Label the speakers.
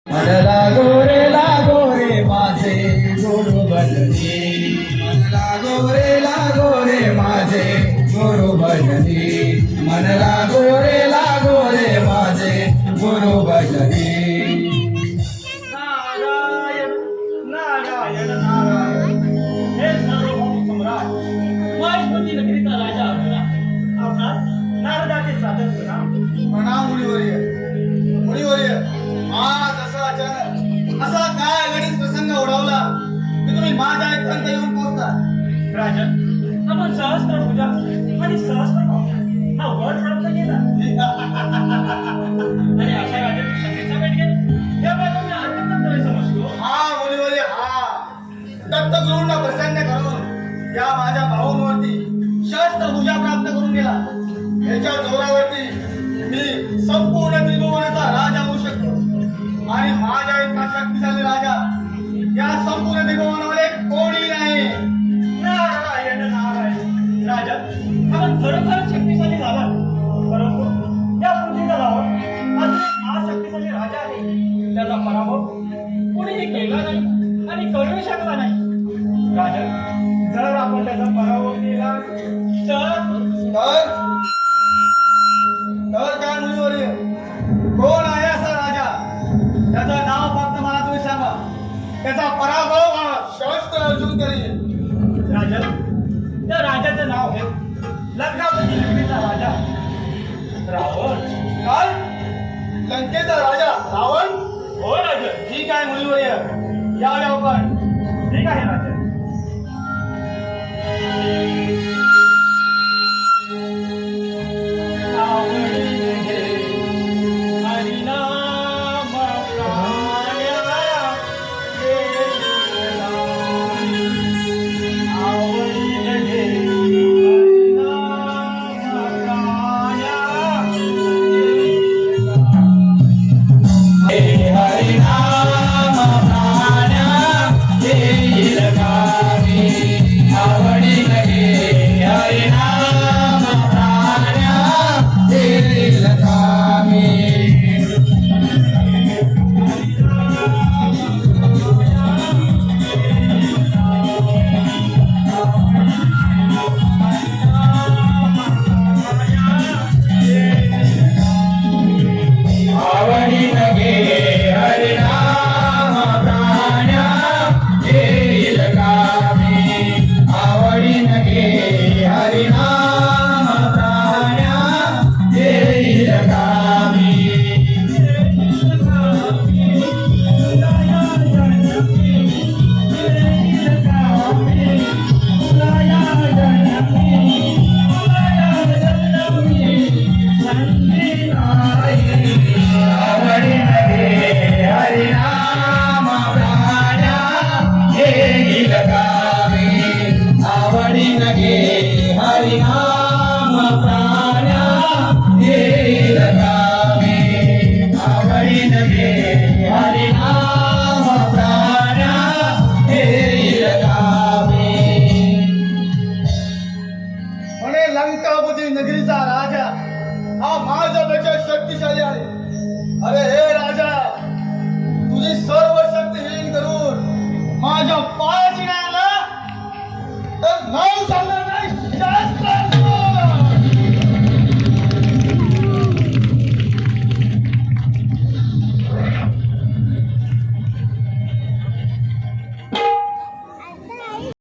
Speaker 1: मन लागो रे माझे गुरु भजनी, मन लागो रे माझे गुरु भजनी, मन लागो रे माझे गुरु भजनी.
Speaker 2: नारायण नारायण नारायण. हे सार्वभौम सम्राट वायुपती नगरीचा राजा अर्जुना, आपणास नारदाचे सादर प्रणाम.
Speaker 1: प्रणाम मुनिवर्य. आज असा काय गणित प्रसंग ओढवला की तुम्ही माझ्या इथपर्यंत येऊन पोहोचता.
Speaker 2: राजन, आपण सहस्त्र पूजा आणि सहस्त्र पावना हा वड प्राप्त केला आणि अशा राजाची शक्तीचा भेट घेतली. त्यामुळे मी अत्यंत समजलो.
Speaker 1: हा मुनिवर्य, हा दत्तगुरूंना प्रसन्न करून या माझ्या भाऊंवरती शस्त्र पूजा प्राप्त करून गेला. याच्या जोरावरती मी संपूर्ण त्रिभुवनाचा राजा होऊ शकतो आणि माझ्या इतका शक्तिशाली राजा या संपूर्ण त्रिभुवनामध्ये कोणी नाही.
Speaker 2: नारायण नारायण. राजा, आपण खरोखर शक्तिशाली झाला, परंतु या पृथ्वी तलावर अजून हा शक्तिशाली राजा आहे. त्याचा पराभव कोणीही केला नाही आणि करू शकला नाही. राजन, जर आपण त्याचा पराभव केला तर
Speaker 1: तर काय मुनिवर्य, कोण आहे असा राजा? त्याचं नाव फक्त मला तुम्ही सांगा. त्याचा पराभव हा शस्त्र अर्जुन करेल.
Speaker 2: राजन, त्या राजाचं नाव आहे लंकापती नगरीचा राजा रावण.
Speaker 1: काय? लंकेचा राजा रावण?
Speaker 2: हो राजन.
Speaker 1: ठीक आहे मुनिवर्य, या आपण.
Speaker 2: ठीक आहे राजन.